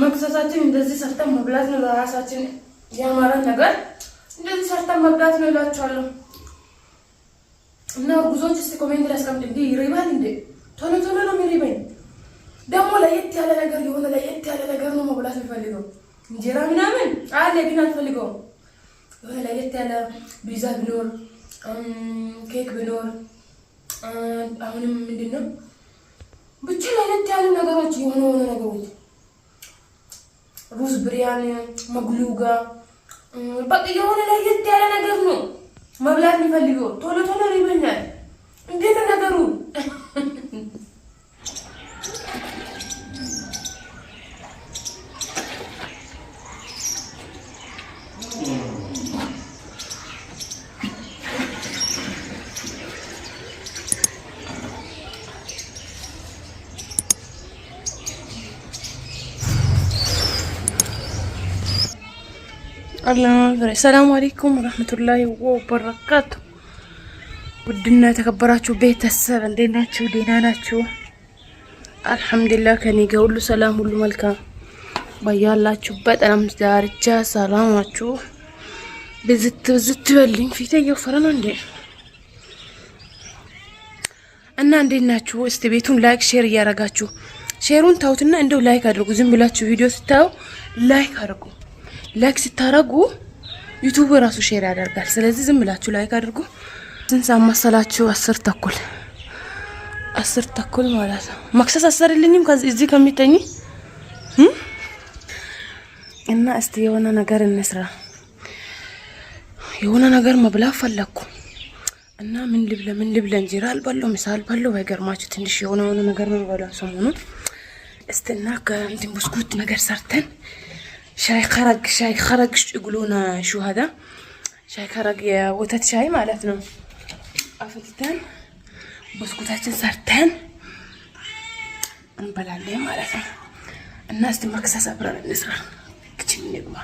መክሰሳችን እንደዚህ ሰርተን መብላት ነው ለራሳችን ያማረን ነገር እንደዚህ ሰርተን መብላት ነው እላችኋለሁ። እና ብዙዎች እስቲ ኮሜንት ላይ አስቀምጡ እንዴ ይሪባል እንዴ ቶሎ ቶሎ ነው የሚሪበኝ ደግሞ ለየት ያለ ነገር የሆነ ለየት ያለ ነገር ነው መብላት የሚፈልገው እንጀራ ምናምን አለ ግን አልፈልገውም የሆነ ለየት ያለ ቢዛ ቢኖር ኬክ ቢኖር አሁንም ምንድነው ብቻ ለየት ያሉ ነገሮች የሆነ ነገሮች ሩዝ ብሪያኒ መግሉጋ በቃ የሆነ ለየት ያለ ነገር ነው መብላት የሚፈልገው ቶሎ ቶሎ ይበኛል እንዴት ነገሩ السلام عليكم ورحمة الله وبركاته ودنا تكبراتشو بيت السر عندناتشو ديناناتشو الحمد لله كان يقول له سلام له ملكا بيالاتشو بيت انا مزدارجا سلاماتشو بزت بلين في تيجي فرنا عندي انا عندناتشو استبيتون لايك شير يا رجاتشو شيرون تاوتنا عنده لايك ادركو زين بلاتشو فيديو ستاو لايك ادركو ላይክ ስታረጉ ዩቲዩብ ራሱ ሼር ያደርጋል ስለዚህ ዝም ብላችሁ ላይክ አድርጉ ስንት ማሰላችሁ 10 ተኩል ማለት ነው መክሰስ አሰርልኝም ከዚህ እዚህ ከሚተኝ እና እስቲ የሆነ ነገር እንስራ የሆነ ነገር መብላት ፈለኩ እና ምን ልብለ እንጀራ አልበላው ምሳል በለው ባይገርማችሁ ትንሽ የሆነ ነገር ነው በላው ሰሞኑን እስቲና ከእንትን ብስኩት ነገር ሰርተን شاي خرق يقولون شو هذا شاي خرق يا وتت شاي مالتنا أفلتان بسكوتاتين سرتان نبلع عليه مالتنا الناس تمكسس أبرر النسرة كتير نجمة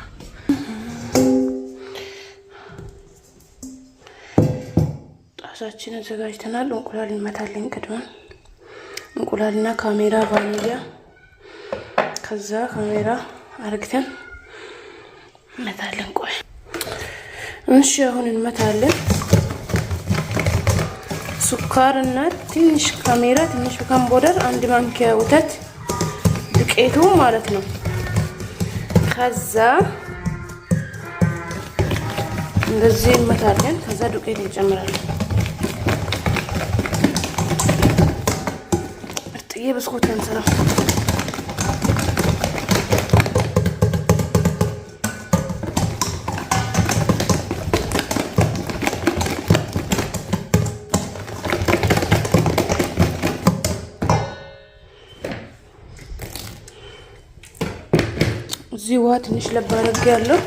عشان زجاجتنا نقولها للمثلين كده نقولها لنا كاميرا فانيليا كذا كاميرا አርግተን መታለን ቆይ እሺ አሁን እንመታለን ሱካርና ትንሽ ካሜራ ትንሽ ካምቦደር አንድ ማንኪያ ወተት ዱቄቱ ማለት ነው ከዛ እንደዚህ እንመታለን ከዛ ዱቄት እንጨምራለን እጥዬ ብስኩት እንሰራው زيوات ትንሽ ለባረግ ያለው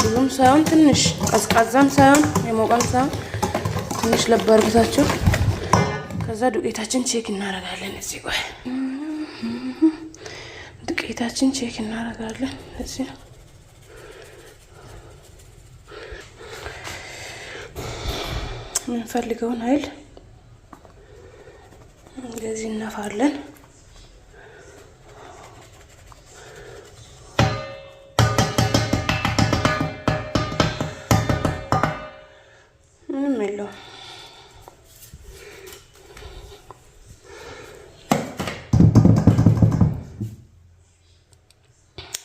ብዙም ሳይሆን ትንሽ ቀዝቃዛም ሳይሆን የሞቀም ሳይሆን ትንሽ ለባርግታችሁ ከዛ ዱቄታችን ቼክ እናደርጋለን እዚህ ቆይ ዱቄታችን ቼክ እናደርጋለን እዚህ ምን ፈልገውን አይል እንደዚህ እናፋለን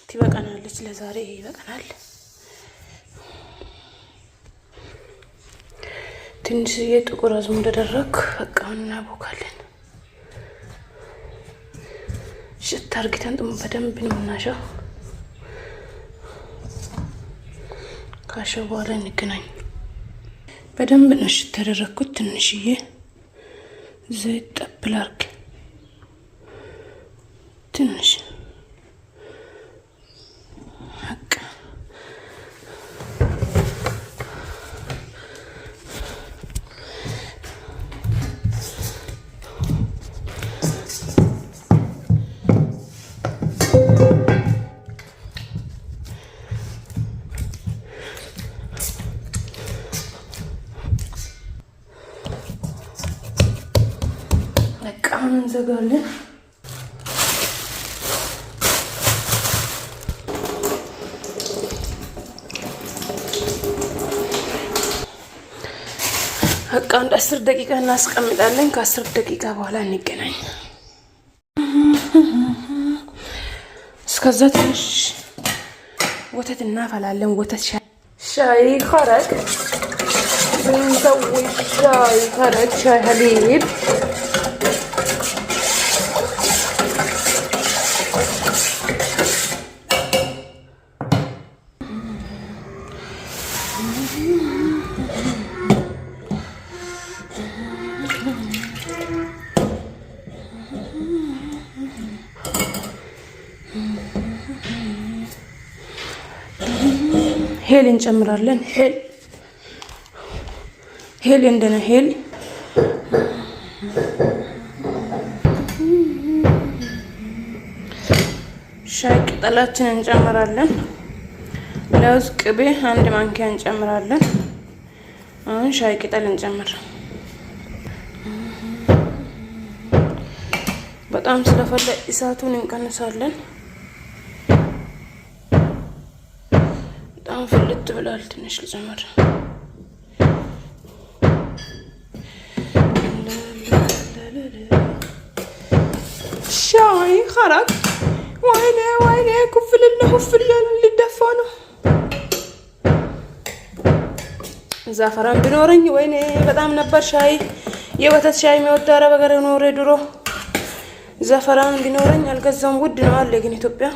ትበቃናለች ለዛሬ ይበቃናል ትንሽ የጥቁር አዝሙድ ደረክ በቃውና ቦካለን ሽታ አርግተን በደንብ እንናሻው ካሸው በኋላ እንገናኝ በደንብ ነው ሽታ ደረኩት ትንሽዬ ዘይት ጠብላርክ ትንሽ አሁን እንዘጋለን አንድ 10 ደቂቃ እናስቀምጣለን። ከ10 ደቂቃ በኋላ እንገናኝ። እስከዛ ትንሽ ወተት እናፈላለን። ወተት ሻይ خرج بنسوي شاي خرج شاي حليب ሄል እንጨምራለን። ሄል እንደነ ሄል ሻይ ቅጠላችን እንጨምራለን። ለውዝ ቅቤ 1 ማንኪያ እንጨምራለን። አሁን ሻይ ቅጠል እንጨምር። በጣም ስለፈለ እሳቱን እንቀንሳለን። በጣም ፍልጥ ብሏል። ትንሽ ልጨምር። ሻይ خرج ወይኔ ኩፍልና ሊደፋ ነው። ዛፈራን ቢኖረኝ ወይኔ በጣም ነበር ሻይ የወተት ሻይ የሚወድ አረብ ሀገር ኖሬ ድሮ ዛፈራን ቢኖረኝ አልገዛም። ውድ ነው አለ ግን ኢትዮጵያ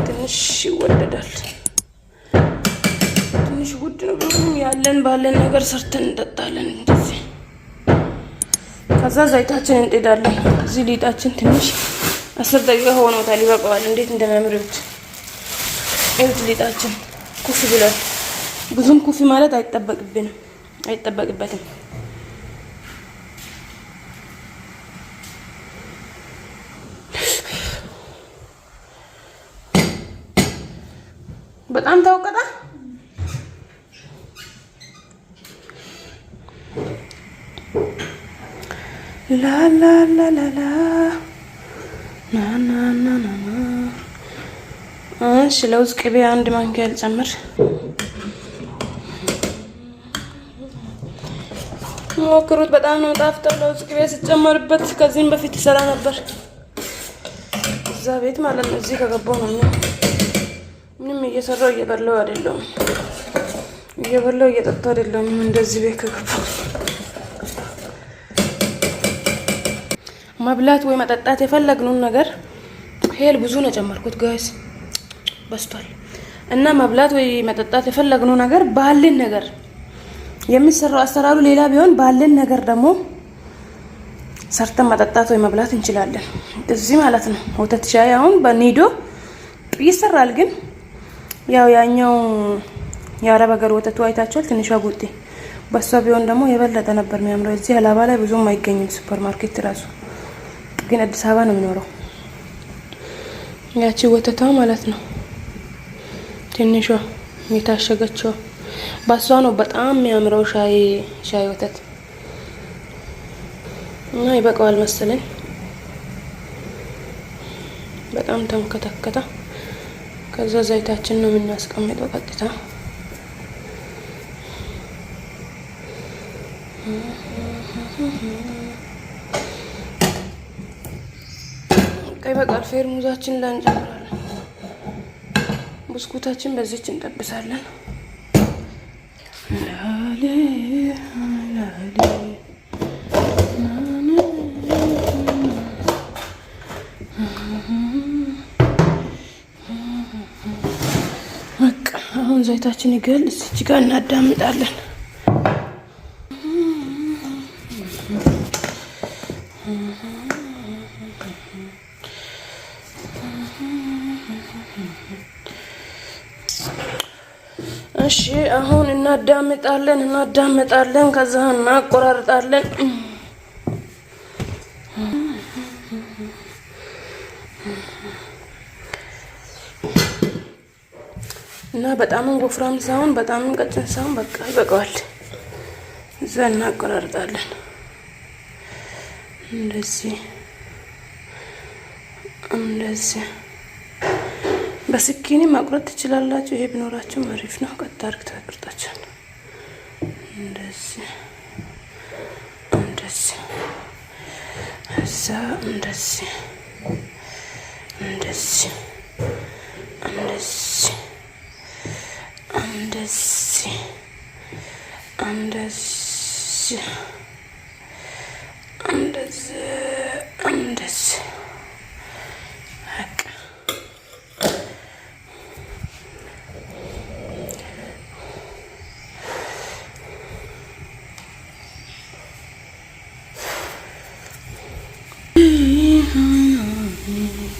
ትንሽ ይወደዳል። ትንሽ ውድ ነው ያለን ባለን ነገር ሰርተን እንጠጣለን እንደዚህ። ከዛ ዘይታችን እንጥዳለን። እዚህ ሊጣችን ትንሽ 10 ደቂቃ ሆኖታል። ይበቃዋል። እንዴት እንደሚያምሩት እዩት። ሊጣችን ኩፍ ብሏል። ብዙም ኩፍ ማለት አይጠበቅበትም። በጣም ታውቀታ ላ ላ ላ ላ ላ ና ና ና ና ና። እሺ ለውዝ ቅቤ 1 ማንኪያ ልጨምር። ሞክሩት። በጣም ነው ጣፍጠው ለውዝ ቅቤ ሲጨመርበት። ከዚህም በፊት ይሰራ ነበር እዛ ቤት ማለት ነው። እዚህ ከገባው ነው ምንም እየሰራው እየበላው አይደለም። እየበላው እየጠጣው አይደለም። እንደዚህ ቤት ከገባው መብላት ወይ መጠጣት የፈለግነውን ነገር ሄል ብዙ ነው ጨመርኩት ጋይስ በስቷል። እና መብላት ወይ መጠጣት የፈለግነው ነገር ባለን ነገር የሚሰራው አሰራሩ ሌላ ቢሆን ባለን ነገር ደግሞ ሰርተን መጠጣት ወይ መብላት እንችላለን። እዚህ ማለት ነው። ወተት ሻይ አሁን በኒዶ ይሰራል። ግን ያኛው የአረብ ሀገር ወተቱ አይታችኋል። ትንሿ ጉጤ በሷ ቢሆን ደግሞ የበለጠ ነበር የሚያምረው። እዚህ አላባ ላይ ብዙም አይገኝም ሱፐር ማርኬት ራሱ። ግን አዲስ አበባ ነው የሚኖረው። ያቺ ወተቷ ማለት ነው ትንሿ የታሸገችው በሷ ነው በጣም የሚያምረው ሻይ ወተት። እና ይበቃዋል መሰለኝ። በጣም ተንከተከተ። ከዛ ዘይታችን ነው የምናስቀምጠው ቀጥታ። ይበቃል። ፌርሙዛችን ላይ እንጨምራለን። ብስኩታችን በዚች እንጠብሳለን። ላሌ አሁን ዘይታችን ይገል እዚህ ጋር እናዳምጣለን። እሺ አሁን እናዳምጣለን ከዛ እናቆራርጣለን። እና በጣም ወፍራም ሳይሆን በጣም ቀጭን ሳይሆን በቃ ይበቃዋል። እዛ እናቆራርጣለን እንደዚህ በስኪኒ ማቁረጥ ትችላላችሁ። ይሄ ቢኖራችሁ አሪፍ ነው። ቀጥ አድርጋችሁ እንደዚህ እንደዚህ እንደዚህ እንደዚህ እንደዚህ እንደዚህ እንደዚህ እንደዚህ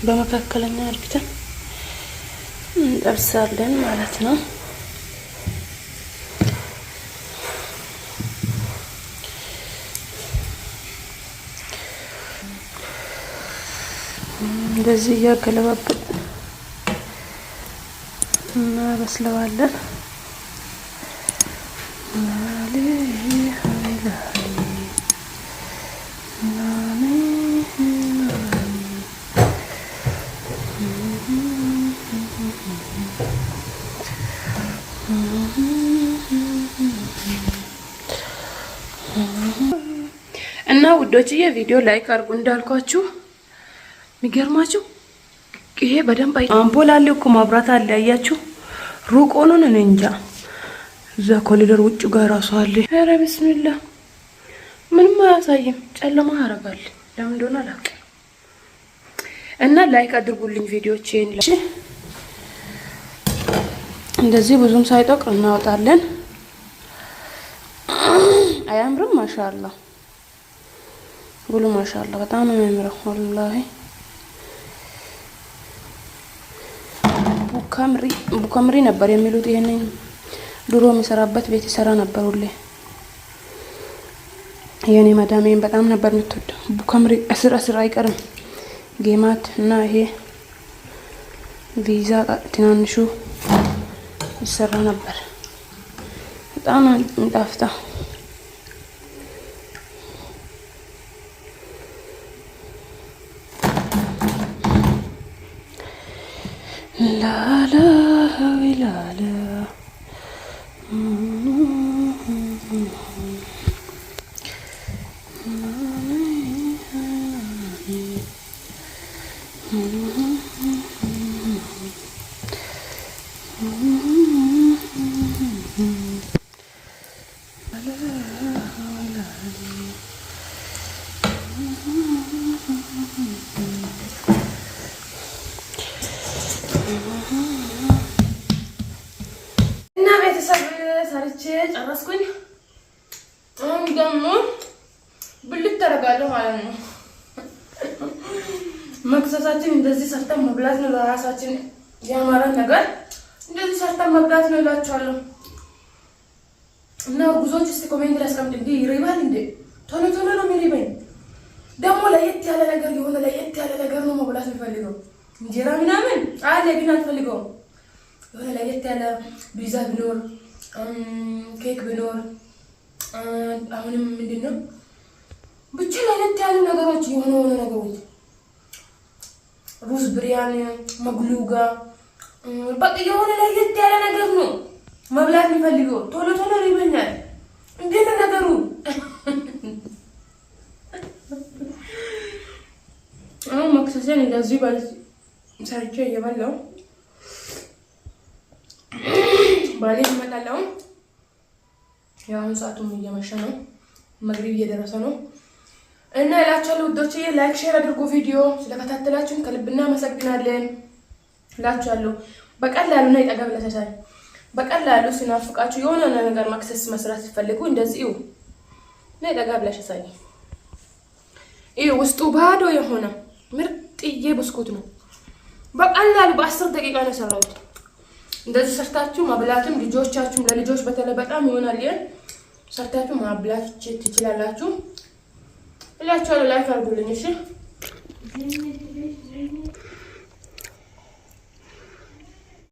በመካከለኛ አድርገን እንጠብሳለን ማለት ነው። እንደዚህ እያገለባበጥ እናበስለዋለን። እና ውዶችዬ ቪዲዮ ላይክ አድርጉ እንዳልኳችሁ። የሚገርማችሁ ይሄ በደንብ አምፖል አለ እኮ ማብራት አለ። አያችሁ ሩቅ ሆኖ ነው እንጃ። እዛ ኮሪደር ውጭ ጋር ራሱ አለ። ኧረ ቢስሚላህ ምንም አያሳይም፣ ጨለማ ያደርጋል። ለምን እንደሆነ አላውቅም። እና ላይክ አድርጉልኝ ቪዲዮቼን። እንደዚህ ብዙም ሳይጠቅ እናወጣለን። አያምርም? ማሻአላ ጉሉ ማሻአላ በጣም ነው የሚያምረው ወላሂ። ቡካምሪ ነበር የሚሉት። ይሄንን ድሮ የሚሰራበት ቤት ይሰራ ነበር ሁሌ። የኔ ማዳሜን በጣም ነበር የምትወደው ቡካምሪ። እስር አይቀርም ጌማት እና ይሄ ቪዛ ትናንሹ ይሰራ ነበር። በጣም እንጣፍጣ ላላ ላላ እና ቤተሰብ ሰርቼ ጨረስኩኝ። አሁን ደግሞ ብልት ተረጋለሁ ማለት ነው። መክሰሳችን እንደዚህ ሰርተን መብላት ነው። ለራሳችን ያማረን ነገር እንደዚህ ሰርተን መብላት ነው እላችኋለሁ። እና ጉዞች እስቲ ኮሜንት ላይ አስቀምጡ። እንዴ ይሪባል እንዴ? ቶሎ ቶሎ ነው የሚሪበኝ። ደግሞ ለየት ያለ ነገር የሆነ ለየት ያለ ነገር ነው መብላት የሚፈልገው። እንጀራ ምናምን አለ ግን አልፈልገውም። የሆነ ለየት ያለ ፒዛ ቢኖር ኬክ ቢኖር አሁንም ምንድነው ብቻ ለየት ያሉ ነገሮች የሆነ ነገሮች ሩዝ ብሪያኒ መግሉጋ በቃ የሆነ ለየት ያለ ነገር ነው መብላት የሚፈልገው። ቶሎ ቶሎ ይበኛል። እንዴት ነገሩ አሁን መክሰሴን እንደዚህ ባል ሰርቼ እየበላሁ ባሌ ይመጣል። ያው ሰዓቱም እየመሸ ነው፣ መግሪብ እየደረሰ ነው። እና እላችኋለሁ ውዶቼ ላይክ ሼር አድርጉ። ቪዲዮ ስለከታተላችሁን ከልብ እናመሰግናለን እላችኋለሁ። በቀላሉ ነው ይጠገብ ለሰሳይ በቀላሉ ሲናፍቃችሁ የሆነ ነገር ማክሰስ መስራት ሲፈልጉ እንደዚህ ነው ይጠገብ ለሰሳይ። ይሄ ውስጡ ባዶ የሆነ ምርጥዬ ብስኩት ነው። በቀላሉ በ10 ደቂቃ ነው ሰራሁት። እንደዚህ ሰርታችሁ ማብላትም ልጆቻችሁም ለልጆች በተለይ በጣም ይሆናል። ሰርታችሁ ማብላት ትችላላችሁ እላችኋለሁ። ላይክ አድርጉልኝ እሺ።